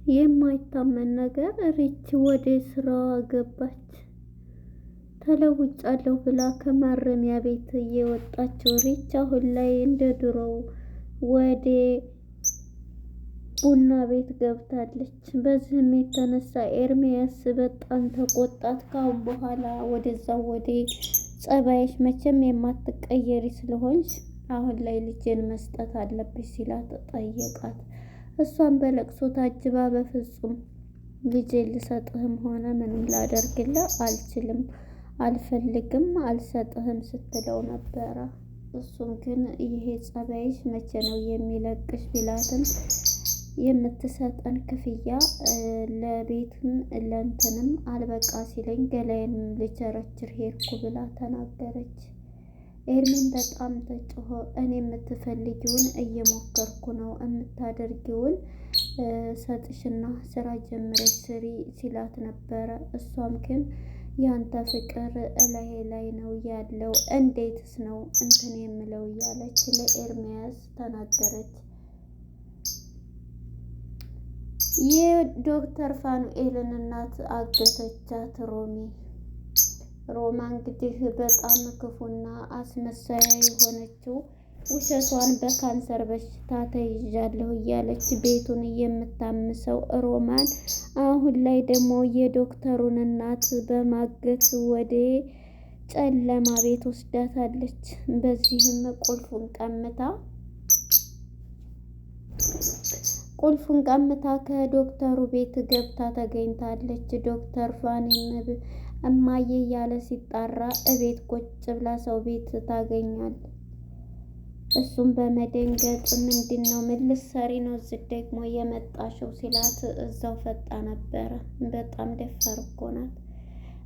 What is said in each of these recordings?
የማይታመን ነገር ሪች ወደ ስራዋ ገባች። ተለውጫለሁ ብላ ከማረሚያ ቤት የወጣችው ሪች አሁን ላይ እንደ ድሮው ወደ ቡና ቤት ገብታለች። በዚህም የተነሳ ኤርሚያስ በጣም ተቆጣት። ካሁን በኋላ ወደዛው ወደ ጸባይሽ መቼም የማትቀየሪ ስለሆንሽ አሁን ላይ ልጄን መስጠት አለብሽ ሲላት ጠየቃት። እሷን በለቅሶ ታጅባ በፍጹም ልጄን ልሰጥህም ሆነ ምንም ላደርግልህ አልችልም፣ አልፈልግም፣ አልሰጥህም ስትለው ነበረ። እሱም ግን ይሄ ጸባይሽ መቼ ነው የሚለቅሽ ቢላትም የምትሰጠን ክፍያ ለቤትም ለእንትንም አልበቃ ሲለኝ ገላዬንም ልቸረችር ሄድኩ ብላ ተናገረች። ኤርሚን በጣም ተጮኸ። እኔ የምትፈልጊውን እየሞከርኩ ነው፣ የምታደርጊውን ሰጥሽና ስራ ጀምረሽ ስሪ ሲላት ነበረ። እሷም ግን ያንተ ፍቅር እላዬ ላይ ነው ያለው፣ እንዴትስ ነው እንትን የምለው እያለች ለኤርሚያስ ተናገረች። የዶክተር ፋኑኤልን እናት አገተቻት ሮማ እንግዲህ በጣም ክፉና አስመሳያ የሆነችው ውሸቷን በካንሰር በሽታ ተይዣለሁ እያለች ቤቱን የምታምሰው ሮማን አሁን ላይ ደግሞ የዶክተሩን እናት በማገት ወደ ጨለማ ቤት ወስዳታለች። በዚህም ቁልፉን ቀምታ ከዶክተሩ ቤት ገብታ ተገኝታለች። ዶክተር ፋኒም እማዬ እያለ ሲጣራ እቤት ቁጭ ብላ ሰው ቤት ታገኛል። እሱም በመደንገጥ ምንድነው ምን ልትሰሪ ነው እዚህ ደግሞ የመጣሽው ሲላት እዛው ፈጣ ነበረ። በጣም ደፋር እኮ ናት።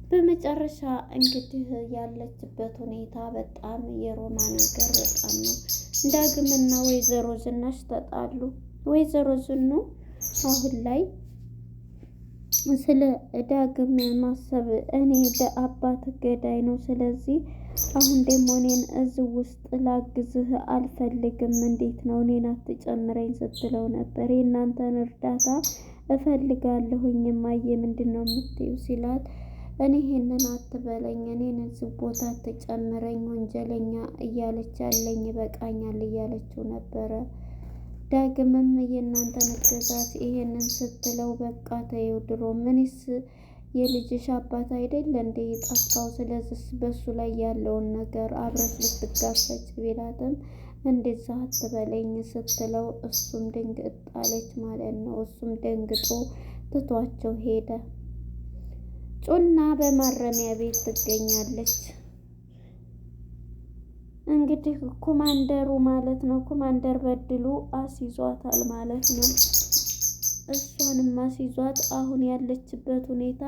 በመጨረሻ እንግዲህ ያለችበት ሁኔታ በጣም የሮማ ነገር በጣም ነው። ዳግምና ወይዘሮ ዝናሽ ተጣሉ። ወይዘሮ ዝኑ አሁን ላይ ስለ ዳግም ማሰብ እኔ አባት ገዳይ ነው፣ ስለዚህ አሁን ደግሞ እኔን እዚህ ውስጥ ላግዝህ አልፈልግም፣ እንዴት ነው እኔን አትጨምረኝ ስትለው ነበር። የእናንተን እርዳታ እፈልጋለሁኝ እማዬ ምንድን ነው የምትይው ሲላት እኔ ይሄንን አትበለኝ፣ እኔን እዚህ ቦታ አትጨምረኝ፣ ወንጀለኛ እያለች ያለኝ ይበቃኛል እያለችው ነበረ። ዳግምም የእናንተን እገዛት ይሄንን ስትለው በቃ ተይው፣ ድሮ ምንስ የልጅሽ አባት አይደለ እንዴ ጠፋው፣ ስለዚህ በሱ ላይ ያለውን ነገር አብረሽ ልትጋፈጭ ቢላትም እንደዛ አትበለኝ ስትለው እሱም ድንግጥ አለች ማለት ነው። እሱም ደንግጦ ትቷቸው ሄደ። ጩና በማረሚያ ቤት ትገኛለች። እንግዲህ ኮማንደሩ ማለት ነው ኮማንደር በድሉ አስይዟታል ማለት ነው። እሷንም አስይዟት አሁን ያለችበት ሁኔታ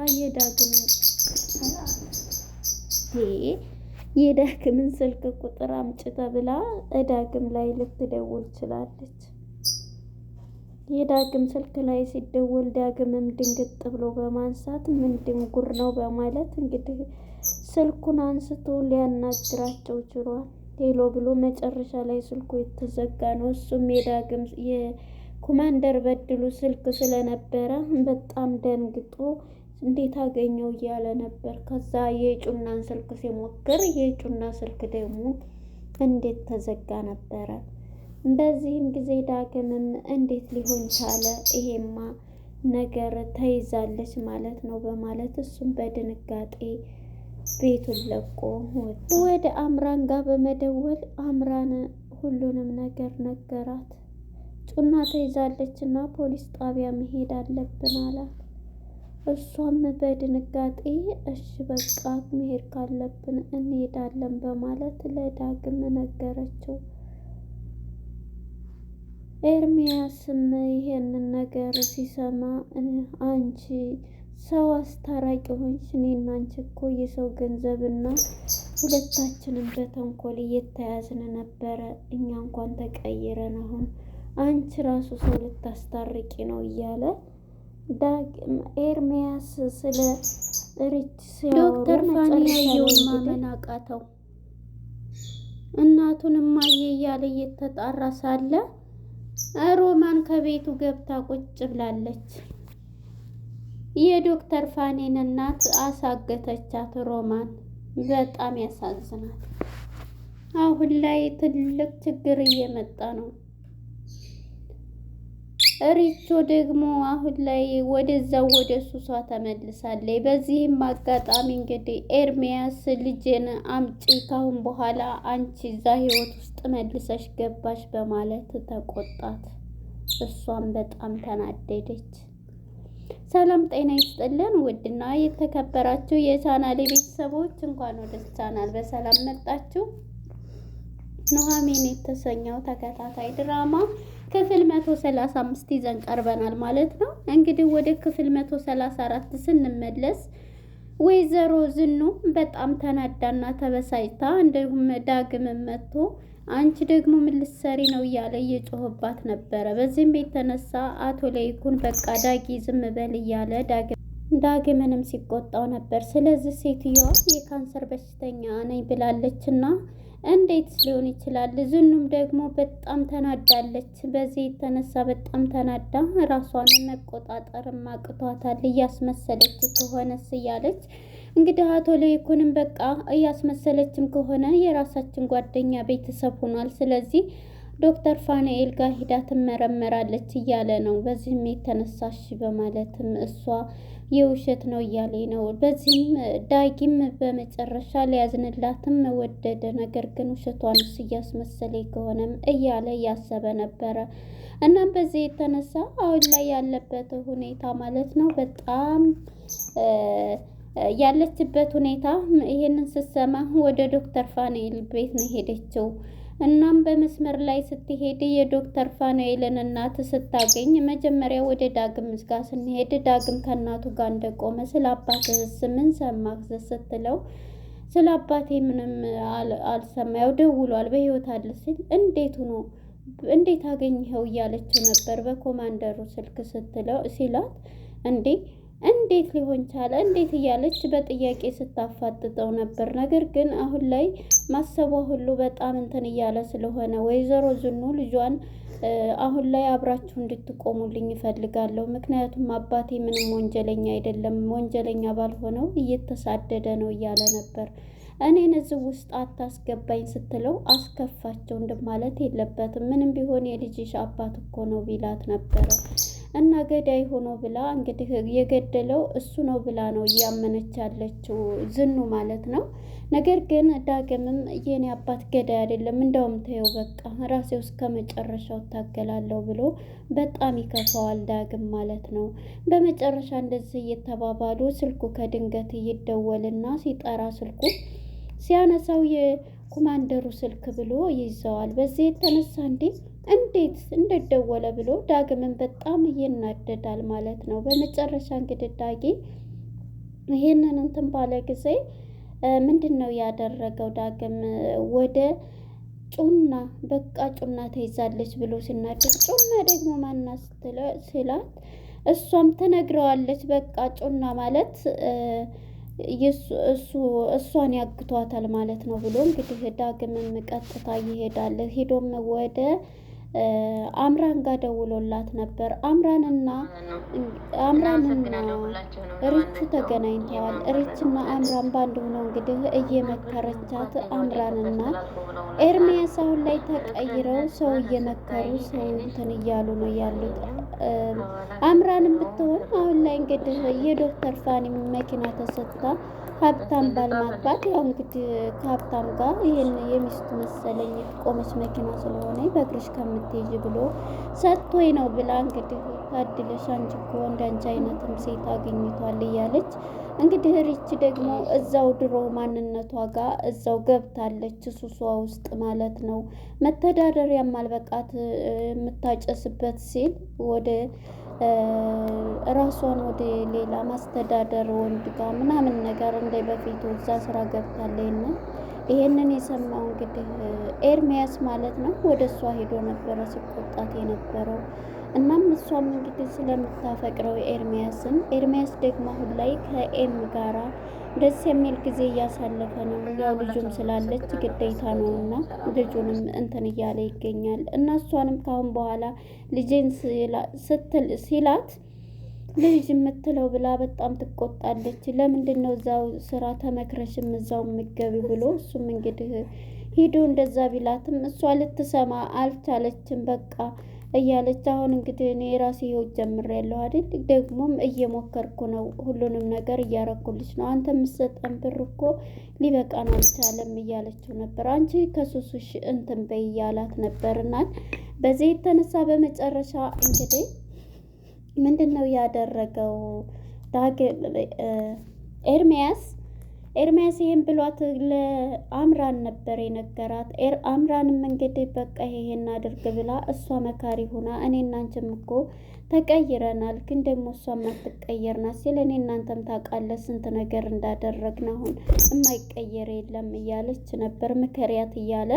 የዳግምን ስልክ ቁጥር አምጪ ተብላ ዳግም ላይ ልትደውል ችላለች። የዳግም ስልክ ላይ ሲደውል ዳግምም ድንግጥ ብሎ በማንሳት ምንድን ጉር ነው በማለት እንግዲህ ስልኩን አንስቶ ሊያናግራቸው ችሏል። ሄሎ ብሎ መጨረሻ ላይ ስልኩ የተዘጋ ነው። እሱም የዳግም የኮማንደር በድሉ ስልክ ስለነበረ በጣም ደንግጦ እንዴት አገኘው እያለ ነበር። ከዛ የጩናን ስልክ ሲሞክር የጩና ስልክ ደግሞ እንዴት ተዘጋ ነበረ። በዚህም ጊዜ ዳግምም እንዴት ሊሆን ቻለ፣ ይሄማ ነገር ተይዛለች ማለት ነው በማለት እሱም በድንጋጤ ቤቱን ለቆ ወደ አምራን ጋር በመደወል አምራን ሁሉንም ነገር ነገራት። ጩና ተይዛለች እና ፖሊስ ጣቢያ መሄድ አለብን አላት። እሷም በድንጋጤ እሺ በቃ መሄድ ካለብን እንሄዳለን በማለት ለዳግም ነገረችው። ኤርሚያስም ይሄንን ነገር ሲሰማ አንቺ ሰው አስታራቂ ሆንሽ፣ እኔና አንቺ እኮ የሰው ገንዘብና ሁለታችንም በተንኮል እየተያዝን ነበረ፣ እኛ እንኳን ተቀይረን አሁን አንቺ ራሱ ሰው ልታስታርቂ ነው እያለ ኤርሚያስ ስለ ሪች ዶክተር ፋኒ ያየውን ማመን አቃተው። እናቱን እማዬ እያለ እየተጣራ ሳለ ሮማን ከቤቱ ገብታ ቁጭ ብላለች። የዶክተር ፋኒን እናት አሳገተቻት ሮማን። በጣም ያሳዝናል። አሁን ላይ ትልቅ ችግር እየመጣ ነው። ሪቾ ደግሞ አሁን ላይ ወደዛው ወደ ሱሷ ተመልሳለች። በዚህም አጋጣሚ እንግዲህ ኤርሚያስ ልጄን አምጪ፣ ካሁን በኋላ አንቺ እዛ ህይወት ውስጥ መልሰሽ ገባሽ በማለት ተቆጣት። እሷም በጣም ተናደደች። ሰላም ጤና ይስጥልን ውድና የተከበራችሁ የቻናሌ ቤተሰቦች እንኳን ወደ ቻናል በሰላም መጣችሁ። ኑሃሚን የተሰኘው ተከታታይ ድራማ ክፍል 135 ይዘን ቀርበናል ማለት ነው። እንግዲህ ወደ ክፍል 134 ስንመለስ ወይዘሮ ዝኑ በጣም ተናዳና ተበሳጭታ እንዲሁም ዳግም መጥቶ አንቺ ደግሞ ምን ልትሰሪ ነው እያለ እየጮህባት ነበረ። በዚህም የተነሳ አቶ ለይኩን በቃ ዳጊ ዝም በል እያለ ዳግምንም ሲቆጣው ነበር። ስለዚህ ሴትዮዋ የካንሰር በሽተኛ ነኝ ብላለችና እንዴት ሊሆን ይችላል? ዝኑም ደግሞ በጣም ተናዳለች። በዚህ የተነሳ በጣም ተናዳ ራሷን መቆጣጠር አቅቷታል። እያስመሰለች ከሆነስ እያለች እንግዲህ አቶ ለይኩንም በቃ እያስመሰለችም ከሆነ የራሳችን ጓደኛ ቤተሰብ ሆኗል፣ ስለዚህ ዶክተር ፋኑኤል ጋር ሂዳ ትመረመራለች እያለ ነው። በዚህም የተነሳሽ በማለትም እሷ የውሸት ነው እያለ ነው። በዚህም ዳጊም በመጨረሻ ሊያዝንላትም ወደደ። ነገር ግን ውሸቷንስ እያስመሰለ ከሆነም እያለ እያሰበ ነበረ። እናም በዚህ የተነሳ አሁን ላይ ያለበት ሁኔታ ማለት ነው በጣም ያለችበት ሁኔታ ይሄንን ስትሰማ ወደ ዶክተር ፋኑኤል ቤት ነው ሄደችው። እናም በመስመር ላይ ስትሄድ የዶክተር ፋኑኤልን እናት ስታገኝ መጀመሪያ ወደ ዳግም ጋር ስንሄድ ዳግም ከእናቱ ጋር እንደቆመ ስለ አባትህስ ምን ሰማህ ስትለው ስለ አባቴ ምንም አልሰማ፣ ያው ደውሏል በህይወት አለ ሲል እንዴት አገኘኸው እያለችው ነበር በኮማንደሩ ስልክ ስትለው ሲላት እንዴት ሊሆን ቻለ እንዴት እያለች በጥያቄ ስታፋጥጠው ነበር። ነገር ግን አሁን ላይ ማሰቧ ሁሉ በጣም እንትን እያለ ስለሆነ ወይዘሮ ዝኑ ልጇን አሁን ላይ አብራችሁ እንድትቆሙልኝ ይፈልጋለሁ፣ ምክንያቱም አባቴ ምንም ወንጀለኛ አይደለም፣ ወንጀለኛ ባልሆነው እየተሳደደ ነው እያለ ነበር። እኔን እዚህ ውስጥ አታስገባኝ ስትለው አስከፋቸው እንደማለት የለበትም፣ ምንም ቢሆን የልጅሽ አባት እኮ ነው ቢላት ነበረ። እና ገዳይ ሆኖ ብላ እንግዲህ የገደለው እሱ ነው ብላ ነው እያመነች ያለችው ዝኑ ማለት ነው። ነገር ግን ዳግምም የኔ አባት ገዳይ አይደለም፣ እንደውም ተይው በቃ ራሴው እስከ መጨረሻው እታገላለሁ ብሎ በጣም ይከፋዋል ዳግም ማለት ነው። በመጨረሻ እንደዚህ እየተባባሉ ስልኩ ከድንገት ይደወልና ሲጠራ ስልኩ ሲያነሳው የኮማንደሩ ስልክ ብሎ ይዘዋል። በዚህ የተነሳ እንዴት እንደደወለ ብሎ ዳግምን በጣም ይናደዳል ማለት ነው። በመጨረሻ እንግዲህ ዳጊ ይሄንን እንትን ባለ ጊዜ ምንድን ነው ያደረገው? ዳግም ወደ ጩና በቃ ጩና ተይዛለች ብሎ ሲናደድ ጩና ደግሞ ማናት ስላት እሷም ትነግረዋለች። በቃ ጩና ማለት እሷን ያግቷታል ማለት ነው ብሎ እንግዲህ ዳግምም ቀጥታ ይሄዳል። ሄዶም ወደ አምራን ጋር ደውሎላት ነበር። አምራንና ሪቹ ተገናኝተዋል። ሪችና አምራን ባንድ ሆነው እንግዲህ እየመከረቻት አምራንና ኤርሚያስ አሁን ላይ ተቀይረው ሰው እየመከሩ ሰው እንትን እያሉ ነው ያሉት። አምራንም ብትሆን አሁን ላይ እንግዲህ የዶክተር ፋኒ መኪና ተሰጥታ ሀብታም ባል ማግባት ያው እንግዲህ ከሀብታም ጋር ይሄን የሚስቱ መሰለኝ ቆመች መኪና ስለሆነ በእግርሽ ከምትሄጂ ብሎ ሰጥቶኝ ነው ብላ እንግዲህ ታድለሽ አንቺ እኮ እንዳንቺ አይነትም ሴት አግኝቷል እያለች እንግዲህ ሪች ደግሞ እዛው ድሮ ማንነቷ ጋር እዛው ገብታለች ሱሷ ውስጥ ማለት ነው። መተዳደሪያ ማልበቃት የምታጨስበት ሲል ወደ ራሷን ወደ ሌላ ማስተዳደር ወንድ ጋር ምናምን ነገር እንደ በፊቱ እዛ ስራ ገብታለችና ይሄንን የሰማው እንግዲህ ኤርሚያስ ማለት ነው ወደ እሷ ሄዶ ነበረ ሲቆጣት የነበረው። እናም እሷም እንግዲህ ስለምታፈቅረው ኤርሚያስ ደግሞ አሁን ላይ ከኤም ጋራ ደስ የሚል ጊዜ እያሳለፈ ነው። ያው ልጁም ስላለች ግዴታ ነውና ልጁንም እንትን እያለ ይገኛል። እና እሷንም ካሁን በኋላ ልጄን ሲላት ልጅ የምትለው ብላ በጣም ትቆጣለች። ለምንድን ነው እዛው ስራ ተመክረሽም እዛው የምትገቢ ብሎ እሱም እንግዲህ ሂዶ እንደዛ ቢላትም እሷ ልትሰማ አልቻለችም። በቃ እያለች አሁን እንግዲህ እኔ የራሴ ህይወት ጀምሬያለሁ አይደል፣ ደግሞም እየሞከርኩ ነው፣ ሁሉንም ነገር እያረኩልሽ ነው፣ አንተ የምትሰጠን ብር እኮ ሊበቃን አልቻለም እያለችው ነበር። አንቺ ከሱሱሽ እንትን በይ እያላት ነበርና በዚህ የተነሳ በመጨረሻ እንግዲህ ምንድን ነው ያደረገው ኤርሚያስ ይሄን ብሏት ለአምራን ነበር የነገራት። አምራንም እንግዲህ በቃ ይሄን አድርግ ብላ እሷ መካሪ ሆና እኔ እናንተም እኮ ተቀይረናል፣ ግን ደግሞ እሷ ማትቀየር ናት ሲል እኔ እናንተም ታውቃለህ ስንት ነገር እንዳደረግን አሁን የማይቀየር የለም እያለች ነበር ምከሪያት እያለ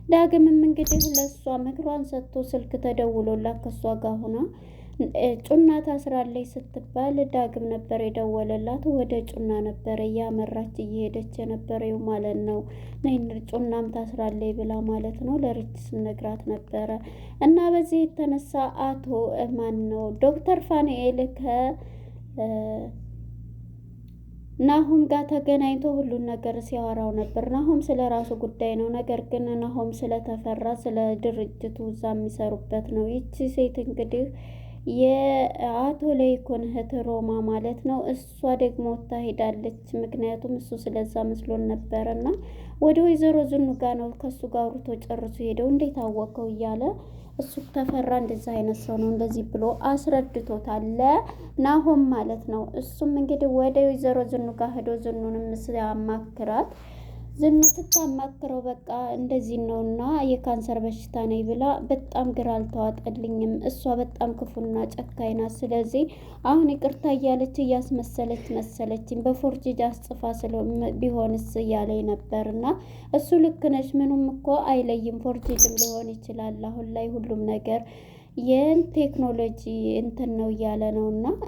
ዳግምም እንግዲህ ለእሷ ምክሯን ሰጥቶ ስልክ ተደውሎላት ከእሷ ጋር ሆና ጩና ታስራለች ስትባል ዳግም ነበር የደወለላት። ወደ ጩና ነበረ እያመራች እየሄደች የነበረው ማለት ነው። ጩናም ታስራለች ብላ ማለት ነው ለርችስ ነግራት ነበረ። እና በዚህ የተነሳ አቶ ማን ነው ዶክተር ፋኑኤል ናሆም ጋር ተገናኝቶ ሁሉን ነገር ሲያወራው ነበር። ናሆም ስለ ራሱ ጉዳይ ነው፣ ነገር ግን ናሆም ስለተፈራ ስለ ድርጅቱ እዛ የሚሰሩበት ነው። ይቺ ሴት እንግዲህ የአቶ ለይኩን እህት ሮማ ማለት ነው። እሷ ደግሞ ታሄዳለች፣ ምክንያቱም እሱ ስለዛ መስሎን ነበረና ወደ ወይዘሮ ዝኑ ጋ ነው ከሱ ጋር አውርቶ ጨርሶ ሄደው እንዴት አወቀው እያለ እሱ ተፈራ እንደዛ አይነት ሰው ነው እንደዚህ ብሎ አስረድቶታል ለናሆም ማለት ነው። እሱም እንግዲህ ወደ ወይዘሮ ዝኑ ጋር ሄዶ ዝኑንም ሲያማክራት ዝኑ ስታማክረው በቃ እንደዚህ ነውና የካንሰር በሽታ ነኝ ብላ በጣም ግራ አልተዋጠልኝም። እሷ በጣም ክፉና ጨካኝ ናት። ስለዚህ አሁን ይቅርታ እያለች እያስመሰለች መሰለችኝ በፎርጅድ አስጽፋ ቢሆንስ እያለኝ ነበርና እሱ ልክ ነሽ፣ ምኑም እኮ አይለይም፣ ፎርጅድም ሊሆን ይችላል። አሁን ላይ ሁሉም ነገር ይህን ቴክኖሎጂ እንትን ነው እያለ ነው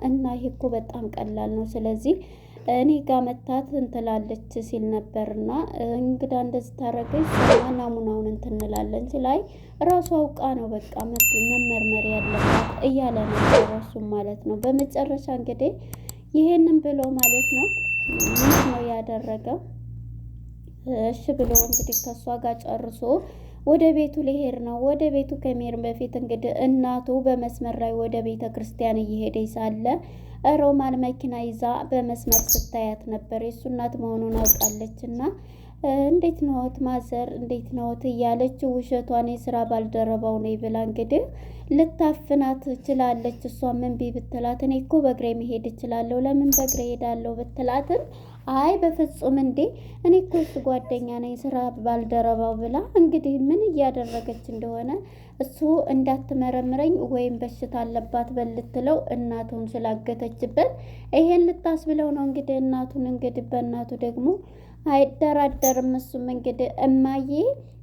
እና ይሄ እኮ በጣም ቀላል ነው። ስለዚህ እኔ ጋር መታት እንትላለች ሲል ነበርና እንግዳ እንደዚህ ታረገች ናሙናውን እንትንላለን ሲላይ ራሱ አውቃ ነው በቃ መመርመር ያለባት እያለ ነበር ራሱም ማለት ነው። በመጨረሻ እንግዲህ ይሄንን ብሎ ማለት ነው ምንድን ነው ያደረገው? እሺ ብሎ እንግዲህ ከሷ ጋር ጨርሶ ወደ ቤቱ ሊሄድ ነው። ወደ ቤቱ ከመሄድ በፊት እንግዲህ እናቱ በመስመር ላይ ወደ ቤተ ክርስቲያን እየሄደች ሳለ ሮማን መኪና ይዛ በመስመር ስታያት ነበር። የእሱ እናት መሆኑን አውቃለች እና እንዴት ነዎት ማዘር እንዴት ነዎት እያለች ውሸቷን የስራ ባልደረባው ነኝ ብላ እንግዲህ ልታፍናት ትችላለች። እሷ ምን ብትላት እኔ እኮ በእግሬ መሄድ እችላለሁ፣ ለምን በእግሬ ሄዳለሁ ብትላትም አይ በፍጹም እንዴ እኔ እኮ እሱ ጓደኛ ነኝ ስራ ባልደረባው ብላ እንግዲህ ምን እያደረገች እንደሆነ እሱ እንዳትመረምረኝ ወይም በሽታ አለባት በልትለው እናቱን ስላገተችበት ይሄን ልታስብለው ነው እንግዲህ እናቱን እንግዲህ በእናቱ ደግሞ አይደራደርም። እሱም እንግዲህ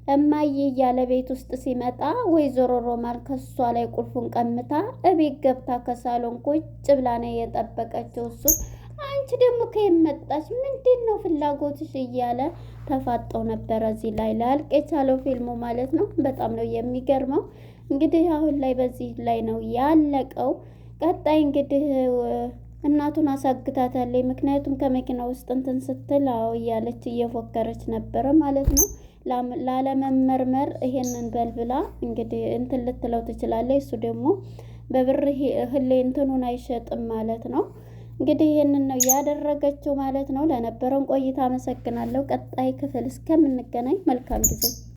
እማዬ እያለ ቤት ውስጥ ሲመጣ ወይዘሮ ሮማን ከሷ ላይ ቁልፉን ቀምታ እቤት ገብታ ከሳሎን ቁጭ ብላ ነው የጠበቀችው። እሱም አንቺ ደግሞ ከየመጣች ምንድን ነው ፍላጎትሽ እያለ ተፋጠው ነበረ። እዚህ ላይ ላልቅ የቻለው ፊልሙ ማለት ነው። በጣም ነው የሚገርመው። እንግዲህ አሁን ላይ በዚህ ላይ ነው ያለቀው። ቀጣይ እንግዲህ እናቱን አሳግታታለች። ምክንያቱም ከመኪና ውስጥ እንትን ስትል አዎ እያለች እየፎከረች ነበረ ማለት ነው። ላለመመርመር ይሄንን በልብላ እንግዲህ እንትን ልትለው ትችላለች። እሱ ደግሞ በብር ህሌ እንትኑን አይሸጥም ማለት ነው። እንግዲህ ይሄንን ነው ያደረገችው ማለት ነው። ለነበረን ቆይታ አመሰግናለሁ። ቀጣይ ክፍል እስከምንገናኝ መልካም ጊዜ